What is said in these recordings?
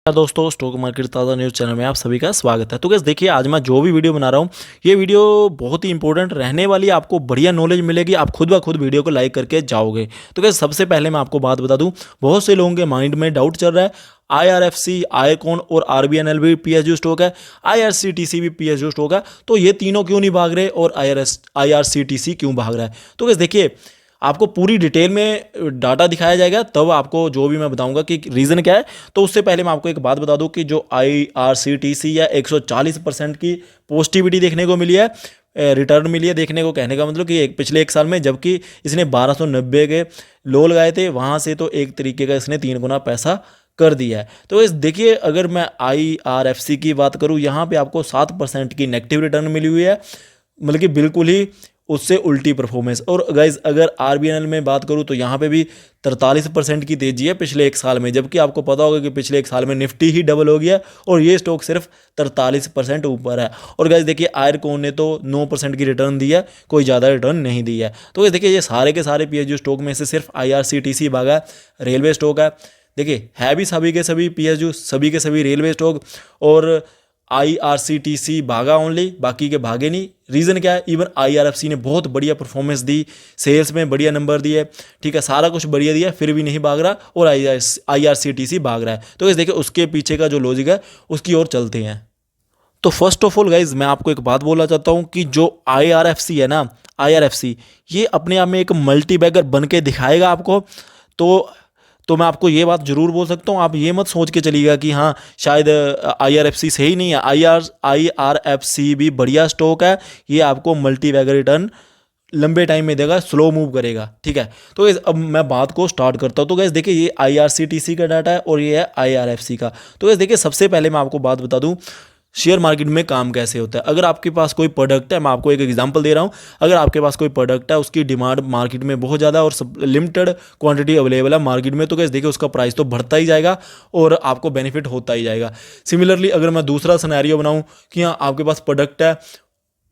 दोस्तों, stock market ताज़ा news channel में आप सभी का स्वागत है। तो गाइस देखिए, आज मैं जो भी वीडियो बना रहा हूँ ये वीडियो बहुत ही इंपॉर्टेंट रहने वाली है। आपको बढ़िया नॉलेज मिलेगी, आप खुद ब खुद वीडियो को लाइक करके जाओगे। तो गाइस सबसे पहले मैं आपको बात बता दूं, बहुत से लोगों के माइंड में डाउट चल रहा है IRFC, आईकॉन और RBNL भी PSU स्टॉक है, IRCTC भी PSU स्टॉक है, तो ये तीनों क्यों नहीं भाग रहे और IRCTC क्यों भाग रहा है। तो गाइस देखिए, आपको पूरी डिटेल में डाटा दिखाया जाएगा, तब आपको जो भी मैं बताऊंगा कि रीज़न क्या है। तो उससे पहले मैं आपको एक बात बता दूं कि जो IRCTC या 140% की पॉजिटिविटी देखने को मिली है, रिटर्न मिली है देखने को, कहने का मतलब कि पिछले एक साल में, जबकि इसने 1290 के लो लगाए थे, वहाँ से तो एक तरीके का इसने 3 गुना पैसा कर दिया है। तो इस देखिए, अगर मैं IRFC की बात करूँ, यहाँ पे आपको 7% की नेगेटिव रिटर्न मिली हुई है, मतलब कि बिल्कुल ही उससे उल्टी परफॉर्मेंस। और गाइज अगर RBNL में बात करूं तो यहाँ पे भी 43% की तेजी है पिछले एक साल में, जबकि आपको पता होगा कि पिछले एक साल में निफ्टी ही डबल हो गया और ये स्टॉक सिर्फ 43% ऊपर है। और गाइज देखिए, आयरकॉन ने तो 9% की रिटर्न दी है, कोई ज़्यादा रिटर्न नहीं दी है। तो गाइज देखिए, ये सारे के सारे PSU स्टॉक में से सिर्फ IRCTC भागा है, रेलवे स्टॉक है। देखिए, है भी सभी के सभी PSU, सभी के सभी रेलवे स्टॉक, और IRCTC भागा ओनली, बाकी के भागे नहीं। रीज़न क्या है, इवन IRFC ने बहुत बढ़िया परफॉर्मेंस दी, सेल्स में बढ़िया नंबर दिए, ठीक है, सारा कुछ बढ़िया दिया, फिर भी नहीं भाग रहा, और IRCTC भाग रहा है। तो इस देखिए, उसके पीछे का जो लॉजिक है उसकी ओर चलते हैं। तो फर्स्ट ऑफ ऑल गाइज, मैं आपको एक बात बोलना चाहता हूँ कि जो IRFC है ना, IRFC ये अपने आप में एक मल्टी बैगर बन के दिखाएगा आपको। तो मैं आपको ये बात जरूर बोल सकता हूँ, आप ये मत सोच के चलिएगा कि हाँ शायद IRFC सही नहीं है। IRFC भी बढ़िया स्टॉक है, ये आपको मल्टी बैगर रिटर्न लंबे टाइम में देगा, स्लो मूव करेगा, ठीक है। तो अब मैं बात को स्टार्ट करता हूँ। तो गैस देखिए, ये IRCTC का डाटा है और ये है IRFC का। तो गैस देखिए, सबसे पहले मैं आपको बात बता दूँ शेयर मार्केट में काम कैसे होता है। अगर आपके पास कोई प्रोडक्ट है, मैं आपको एक एग्जांपल दे रहा हूँ, अगर आपके पास कोई प्रोडक्ट है, उसकी डिमांड मार्केट में बहुत ज़्यादा और लिमिटेड क्वांटिटी अवेलेबल है मार्केट में, तो कैसे देखिए उसका प्राइस तो बढ़ता ही जाएगा और आपको बेनिफिट होता ही जाएगा। सिमिलरली अगर मैं दूसरा सिनेरियो बनाऊँ कि हाँ आपके पास प्रोडक्ट है,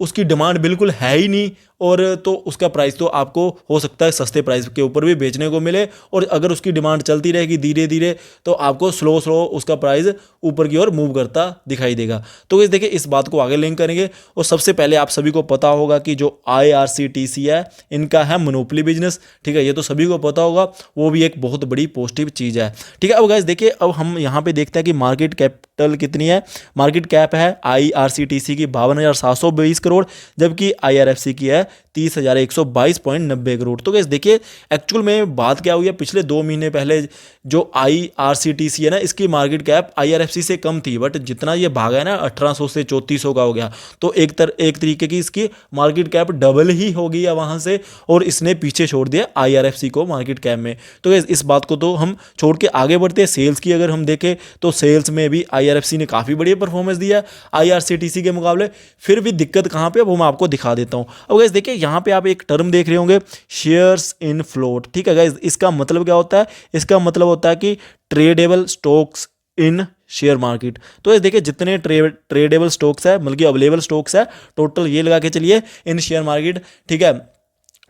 उसकी डिमांड बिल्कुल है ही नहीं, और तो उसका प्राइस तो आपको हो सकता है सस्ते प्राइस के ऊपर भी बेचने को मिले, और अगर उसकी डिमांड चलती रहेगी धीरे धीरे तो आपको स्लो उसका प्राइस ऊपर की ओर मूव करता दिखाई देगा। तो इस देखिए, इस बात को आगे लिंक करेंगे। और सबसे पहले आप सभी को पता होगा कि जो IRCTC है, इनका है मोनोपोली बिजनेस, ठीक है, ये तो सभी को पता होगा, वो भी एक बहुत बड़ी पॉजिटिव चीज़ है, ठीक है। अब गाइस देखिए, अब हम यहाँ पे देखते हैं कि मार्केट कैपिटल कितनी है। मार्केट कैप है IRCTC की 52,720 करोड़, जबकि IRFC की है 30,122.90 करोड़। तो गाइस देखिए, एक्चुअल में बात क्या हुई है, पिछले 2 महीने पहले जो IRCTC है ना, इसकी मार्केट कैप IRFC से कम थी, बट जितना ये भागा है ना 1800 से 3400 का हो गया, तो एक तरीके की इसकी मार्केट कैप डबल ही हो गई है वहाँ से, और इसने पीछे छोड़ दिया IRFC को मार्केट कैप में। तो इस बात को तो हम छोड़ के आगे बढ़ते हैं। सेल्स की अगर हम देखें तो सेल्स में भी IRFC ने काफ़ी बढ़िया परफॉर्मेंस दिया IRCTC के मुकाबले। फिर भी दिक्कत कहाँ पे है वो मैं आपको दिखा देता हूँ। अब गाइस देखिए, यहाँ पे आप एक टर्म देख रहे होंगे, शेयर्स इन फ्लोट, ठीक है गाइस। इसका मतलब क्या होता है, इसका मतलब होता है कि ट्रेडेबल स्टॉक्स इन शेयर मार्केट। तो ये देखिए, जितने ट्रेडेबल स्टॉक्स है, मतलब कि अवेलेबल स्टॉक्स है, टोटल ये लगा के चलिए इन शेयर मार्केट, ठीक है,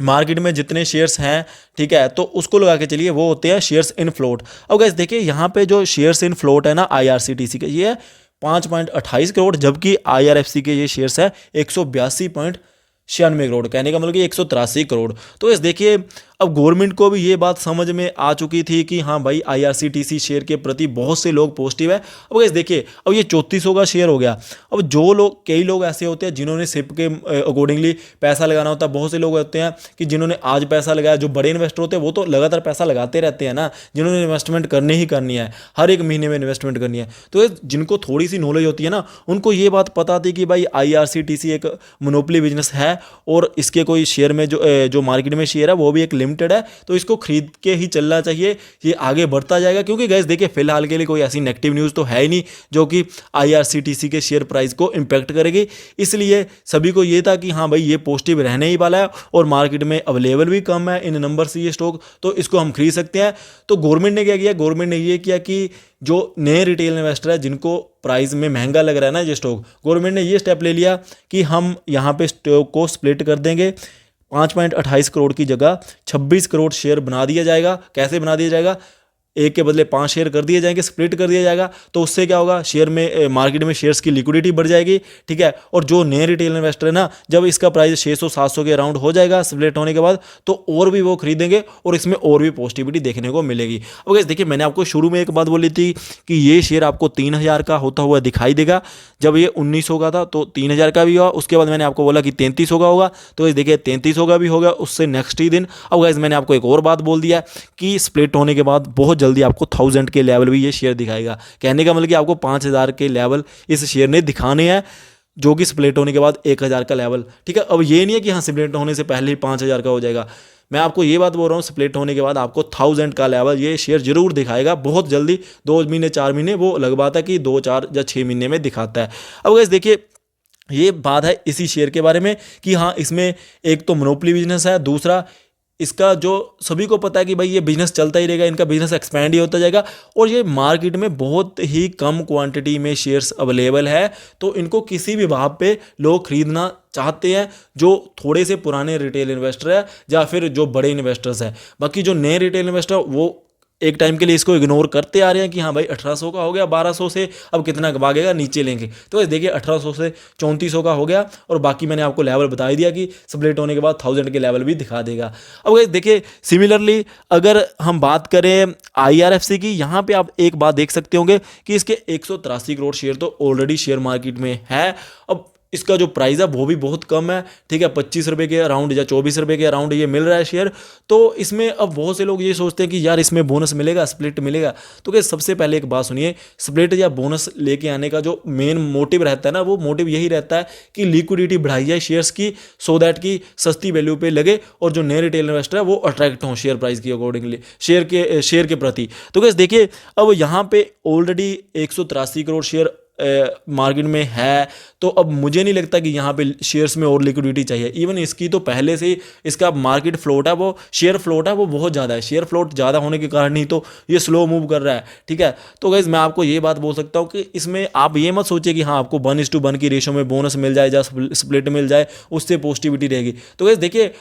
मार्केट में जितने शेयर्स हैं, ठीक है, तो उसको लगा के चलिए, वो होते हैं शेयर्स इन फ्लोट। अब गाइस देखिए, यहाँ पे जो शेयर्स इन फ्लोट है ना IRCTC के, ये 5.28 करोड़, जबकि IRFC के ये शेयर्स है 182.96 करोड़, कहने का मतलब कि 183 करोड़। तो इस देखिए, अब गवर्नमेंट को भी ये बात समझ में आ चुकी थी कि हाँ भाई IRCTC शेयर के प्रति बहुत से लोग पॉजिटिव है। अब गाइस देखिए, अब ये 3400 का शेयर हो गया। अब जो लोग, कई लोग ऐसे होते हैं जिन्होंने सिप के अकॉर्डिंगली पैसा लगाना होता है। बहुत से लोग होते हैं कि जिन्होंने आज पैसा लगाया, जो बड़े इन्वेस्टर होते हैं वो तो लगातार पैसा लगाते रहते हैं ना, जिन्होंने इन्वेस्टमेंट करनी ही करनी है, हर एक महीने में इन्वेस्टमेंट करनी है। तो जिनको थोड़ी सी नॉलेज होती है ना, उनको ये बात पता थी कि भाई IRCTC एक मोनोपोली बिजनेस है, और इसके कोई शेयर में जो मार्केट में शेयर है वो भी एक लिमिटेड है, तो इसको खरीद के ही चलना चाहिए, ये आगे बढ़ता जाएगा। क्योंकि गाइस देखिए, फिलहाल के लिए कोई ऐसी नेगेटिव न्यूज़ तो है ही नहीं जो कि IRCTC के शेयर प्राइस को इम्पैक्ट करेगी, इसलिए सभी को ये था कि हाँ भाई ये पॉजिटिव रहने ही वाला है, और मार्केट में अवेलेबल भी कम है इन नंबर से ये स्टॉक, तो इसको हम खरीद सकते हैं। तो गवर्नमेंट ने क्या किया, गवर्नमेंट ने ये किया कि जो नए रिटेल इन्वेस्टर है, जिनको प्राइस में महंगा लग रहा है ना ये स्टॉक, गवर्नमेंट ने ये स्टेप ले लिया कि हम यहाँ पे स्टॉक को स्प्लिट कर देंगे, 5.28 करोड़ की जगह 26 करोड़ शेयर बना दिया जाएगा। कैसे बना दिया जाएगा, एक के बदले 5 शेयर कर दिए जाएंगे, स्प्लिट कर दिया जाएगा। तो उससे क्या होगा, शेयर में मार्केट में शेयर्स की लिक्विडिटी बढ़ जाएगी, ठीक है। और जो नए रिटेल इन्वेस्टर है ना, जब इसका प्राइस 600-700 के अराउंड हो जाएगा स्प्लिट होने के बाद, तो और भी वो खरीदेंगे और इसमें और भी पॉजिटिविटी देखने को मिलेगी। अब गाइस देखिए, मैंने आपको शुरू में एक बात बोली थी कि ये शेयर आपको 3000 का होता हुआ दिखाई देगा। जब ये 1900 का था तो 3000 का भी हुआ, उसके बाद मैंने आपको बोला कि 3300 का होगा, तो गाइस देखिए 3300 का भी हो गया उससे नेक्स्ट ही दिन। अब गाइस मैंने आपको एक और बात बोल दिया कि स्प्लिट होने के बाद बहुत जल्दी आपको 1000 के लेवल भी ये शेयर दिखाएगा। कहने का मतलब कि आपको 5000 के लेवल इस शेयर ने दिखाने हैं, जो कि स्प्लिट होने के बाद 1000 का लेवल, ठीक है। अब ये नहीं है कि हाँ स्प्लिट होने से पहले ही 5000 का हो जाएगा। मैं आपको ये बात बोल रहा हूँ, स्प्लिट होने के बाद आपको 1000 का लेवल ये शेयर जरूर दिखाएगा बहुत जल्दी। 2 महीने 4 महीने वो लग बात है कि 2, 4 या 6 महीने में दिखाता है। अब गाइस देखिए, ये बात है इसी शेयर के बारे में कि हाँ इसमें एक तो मोनोपोली बिजनेस है, दूसरा इसका जो सभी को पता है कि भाई ये बिजनेस चलता ही रहेगा, इनका बिजनेस एक्सपैंड ही होता जाएगा, और ये मार्केट में बहुत ही कम क्वांटिटी में शेयर्स अवेलेबल है। तो इनको किसी भी भाव पे लोग खरीदना चाहते हैं, जो थोड़े से पुराने रिटेल इन्वेस्टर है या फिर जो बड़े इन्वेस्टर्स हैं। बाकी जो नए रिटेल इन्वेस्टर वो एक टाइम के लिए इसको इग्नोर करते आ रहे हैं कि हाँ भाई 1800 का हो गया, 1200 से अब कितना भागेगा, नीचे लेंगे। तो देखिए 1800 से 3400 का हो गया, और बाकी मैंने आपको लेवल बता ही दिया कि स्प्लिट होने के बाद 1000 के लेवल भी दिखा देगा। अब गाइस देखिए, सिमिलरली अगर हम बात करें IRFC की, यहाँ पे आप एक बात देख सकते होंगे कि इसके 183 करोड़ शेयर तो ऑलरेडी शेयर मार्केट में है। अब इसका जो प्राइस है वो भी बहुत कम है, ठीक है, 25 रुपये के अराउंड या 24 रुपये के अराउंड ये मिल रहा है शेयर। तो इसमें अब बहुत से लोग ये सोचते हैं कि यार इसमें बोनस मिलेगा, स्प्लिट मिलेगा। तो क्या, सबसे पहले एक बात सुनिए, स्प्लिट या बोनस लेके आने का जो मेन मोटिव रहता है ना, वो मोटिव यही रहता है कि लिक्विडिटी बढ़ाई जाए शेयर्स की, सो दैट की सस्ती वैल्यू पे लगे और जो नए रिटेल इन्वेस्टर है वो अट्रैक्ट हों शेयर प्राइस की अकॉर्डिंगली, शेयर के प्रति। तो कैसे देखिए, अब यहाँ पे ऑलरेडी 183 करोड़ शेयर मार्केट में है, तो अब मुझे नहीं लगता कि यहाँ पे शेयर्स में और लिक्विडिटी चाहिए। इवन इसकी तो पहले से इसका मार्केट फ्लोट है, वो शेयर फ्लोट है वो बहुत ज़्यादा है। शेयर फ्लोट ज़्यादा होने के कारण ही तो ये स्लो मूव कर रहा है, ठीक है। तो गाइस मैं आपको ये बात बोल सकता हूँ कि इसमें आप ये मत सोचिए कि हाँ आपको 1:1 की रेशो में बोनस मिल जाए या स्प्लिट मिल जाए, उससे पॉजिटिविटी रहेगी। तो गाइस देखिए,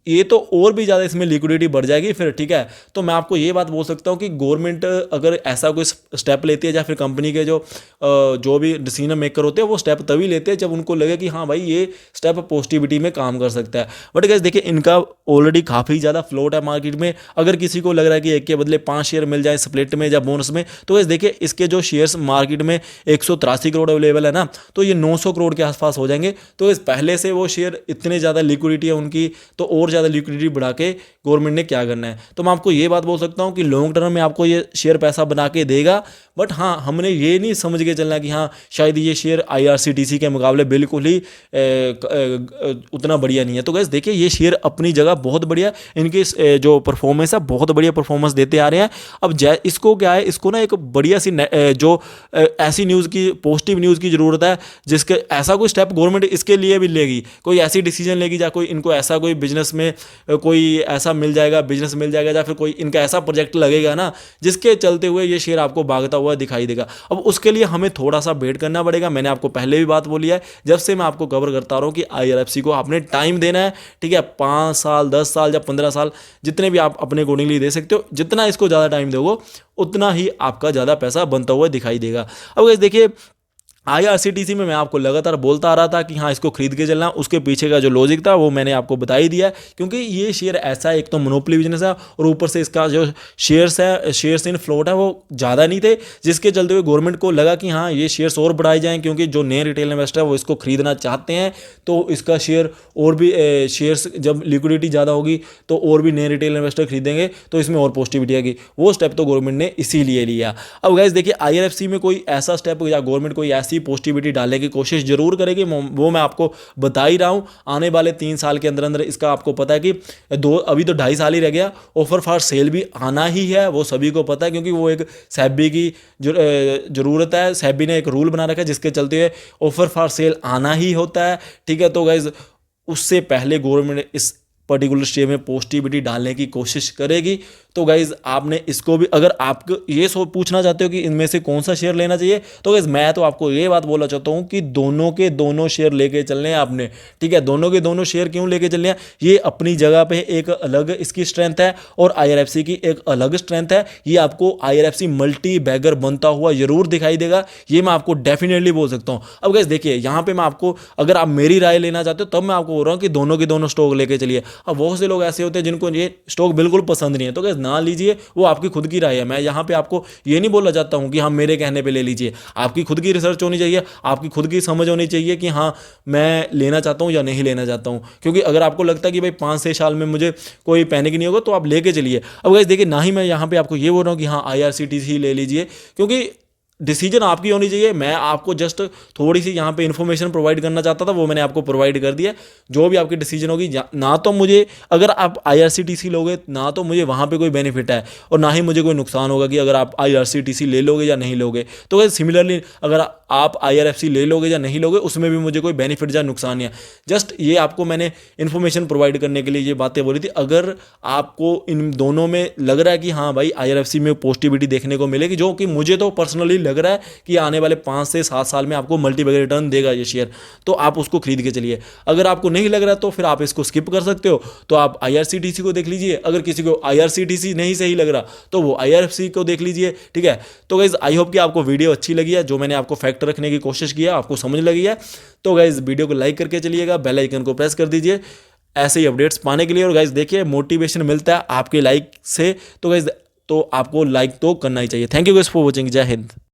ये तो और भी ज़्यादा इसमें लिक्विडिटी बढ़ जाएगी फिर, ठीक है। तो मैं आपको ये बात बोल सकता हूँ कि गवर्नमेंट अगर ऐसा कोई स्टेप लेती है या फिर कंपनी के जो भी डिसीजन मेकर होते हैं वो स्टेप तभी लेते हैं जब उनको लगे कि हाँ भाई ये स्टेप पॉजिटिविटी में काम कर सकता है। बट गाइस देखिए, इनका ऑलरेडी काफ़ी ज़्यादा फ्लोट है मार्केट में। अगर किसी को लग रहा है कि एक के बदले 5 शेयर मिल जाए स्प्लिट में या बोनस में, तो गाइस देखिए इसके जो शेयर्स मार्केट में 183 करोड़ अवेलेबल है ना, तो ये 900 करोड़ के आसपास हो जाएंगे। तो इस पहले से वो शेयर इतने ज़्यादा लिक्विडिटी है उनकी, तो और ज़्यादा लिक्विडिटी बढ़ा के गवर्नमेंट ने क्या करना है। तो मैं आपको ये बात बोल सकता हूँ कि लॉन्ग टर्म में आपको ये शेयर पैसा बना के देगा, बट हाँ हमने ये नहीं समझ के चलना कि हाँ शायद ये शेयर IRCTC के मुकाबले बिल्कुल ही उतना बढ़िया नहीं है। तो गाइस देखिए, ये शेयर अपनी जगह बहुत बढ़िया, इनकी जो परफॉर्मेंस है बहुत बढ़िया परफॉर्मेंस देते आ रहे हैं। अब इसको क्या है, इसको ना एक बढ़िया सी जो ऐसी न्यूज़ की, पॉजिटिव न्यूज़ की ज़रूरत है, जिसके ऐसा कोई स्टेप गवर्नमेंट इसके लिए भी लेगी, कोई ऐसी डिसीजन लेगी या कोई इनको ऐसा कोई बिजनेस में कोई ऐसा मिल जाएगा, बिजनेस मिल जाएगा, या फिर कोई इनका ऐसा प्रोजेक्ट लगेगा ना जिसके चलते हुए ये शेयर आपको भागता हुआ दिखाई देगा। अब उसके लिए हमें थोड़ा सा वेट करना पड़ेगा। मैंने आपको पहले भी बात बोली है, जब से मैं आपको कवर करता रहा हूँ कि IRFC को आपने टाइम देना है, ठीक है। 5 साल, 10 साल या 15 साल, जितने भी आप अपने अकॉर्डिंगली दे सकते हो। जितना इसको ज़्यादा टाइम दोगे उतना ही आपका ज़्यादा पैसा बनता हुआ दिखाई देगा। अब गाइस देखिए, IRCTC में मैं आपको लगातार बोलता आ रहा था कि हाँ इसको खरीद के चलना, उसके पीछे का जो लॉजिक था वो मैंने आपको बता ही दिया है। क्योंकि ये शेयर ऐसा है, एक तो मोनोपोली बिजनेस है और ऊपर से इसका जो शेयर्स इन फ्लोट है वो ज़्यादा नहीं थे, जिसके चलते हुए गवर्नमेंट को लगा कि हाँ ये शेयर्स और बढ़ाए जाएँ, क्योंकि जो नए रिटेल इन्वेस्टर है वो इसको खरीदना चाहते हैं। तो इसका शेयर और भी शेयर्स जब लिक्विडिटी ज़्यादा होगी तो और भी नए रिटेल इन्वेस्टर खरीदेंगे, तो इसमें और पॉजिटिविटी आएगी। वो स्टेप तो गवर्नमेंट ने इसीलिए लिया। अब गाइस देखिए, IRFC में कोई ऐसा स्टेप या गवर्नमेंट कोई ऐसी पॉजिटिविटी डालने की कोशिश जरूर करेगी, वो मैं आपको बता ही रहा हूं। आने वाले 3 साल के अंदर अंदर इसका आपको पता है कि अभी तो 2.5 साल ही रह गया, ऑफर फॉर सेल भी आना ही है, वो सभी को पता है, क्योंकि वो एक सेबी की जरूरत है। सेबी ने एक रूल बना रखा है जिसके चलते हुए ऑफर फॉर सेल आना ही होता है, ठीक है। तो गाइस उससे पहले गवर्नमेंट इस पर्टिकुलर शेयर में पॉजिटिविटी डालने की कोशिश करेगी। तो गाइज आपने इसको भी, अगर आप ये पूछना चाहते हो कि इनमें से कौन सा शेयर लेना चाहिए, तो गाइज मैं तो आपको ये बात बोलना चाहता हूँ कि दोनों के दोनों शेयर लेके चलने हैं आपने, ठीक है। दोनों के दोनों शेयर क्यों लेके चलने हैं, ये अपनी जगह पे एक अलग इसकी स्ट्रेंथ है और IRFC की एक अलग स्ट्रेंथ है। ये आपको IRFC मल्टी बैगर बनता हुआ जरूर दिखाई देगा, ये मैं आपको डेफिनेटली बोल सकता हूं। अब गाइस देखिए यहाँ पे मैं आपको, अगर आप मेरी राय लेना चाहते हो तब मैं आपको बोल रहा हूँ कि दोनों के दोनों स्टॉक लेके चलिए। अब बहुत से लोग ऐसे होते हैं जिनको ये स्टॉक बिल्कुल पसंद नहीं है, तो गाइस ना लीजिए, वो आपकी खुद की राय है। मैं यहाँ पे आपको ये नहीं बोलना चाहता हूँ कि हाँ मेरे कहने पे ले लीजिए, आपकी खुद की रिसर्च होनी चाहिए, आपकी खुद की समझ होनी चाहिए कि हाँ मैं लेना चाहता हूँ या नहीं लेना चाहता हूँ। क्योंकि अगर आपको लगता है कि भाई 5-6 साल में मुझे कोई पैनिक नहीं होगा तो आप लेके चलिए। अब गाइस देखिए, ना ही मैं यहाँ पे आपको ये बोल रहा हूँ कि हाँ IRCTC ले लीजिए, क्योंकि डिसीजन आपकी होनी चाहिए। मैं आपको जस्ट थोड़ी सी यहाँ पे इन्फॉर्मेशन प्रोवाइड करना चाहता था, वो मैंने आपको प्रोवाइड कर दिया। जो भी आपकी डिसीजन होगी, ना तो मुझे, अगर आप IRCTC लोगे ना तो मुझे वहाँ पे कोई बेनिफिट है और ना ही मुझे कोई नुकसान होगा कि अगर आप IRCTC ले लोगे या नहीं लोगे। तो वैसे सिमिलरली अगर आप IRFC ले लोगे या नहीं लोगे, उसमें भी मुझे कोई बेनिफिट या नुकसान नहीं है। जस्ट ये आपको मैंने इन्फॉर्मेशन प्रोवाइड करने के लिए ये बातें बोली थी। अगर आपको इन दोनों में लग रहा है कि हाँ भाई IRFC में पॉजिटिविटी देखने को मिलेगी, जो कि मुझे तो पर्सनली लग रहा है कि आने वाले 5 से 7 साल में आपको मल्टीबैगर रिटर्न देगा ये शेयर, तो आप उसको खरीद के चलिए। अगर आपको नहीं लग रहा तो फिर आप इसको स्किप कर सकते हो, तो आप IRCTC को देख लीजिए। अगर किसी को IRCTC नहीं सही लग रहा तो वो IRFC को देख लीजिए, ठीक है। तो गाइज आई होप कि आपको वीडियो अच्छी लगी है, जो मैंने आपको फैक्ट रखने की कोशिश की है आपको समझ लगी है। तो गाइज वीडियो को लाइक करके चलिएगा, बेल आइकन को प्रेस कर दीजिए ऐसे ही अपडेट्स पाने के लिए। और गाइज देखिए, मोटिवेशन मिलता है आपके लाइक से, तो गाइज तो आपको लाइक तो करना ही चाहिए। Thank you guys for watching. जय हिंद।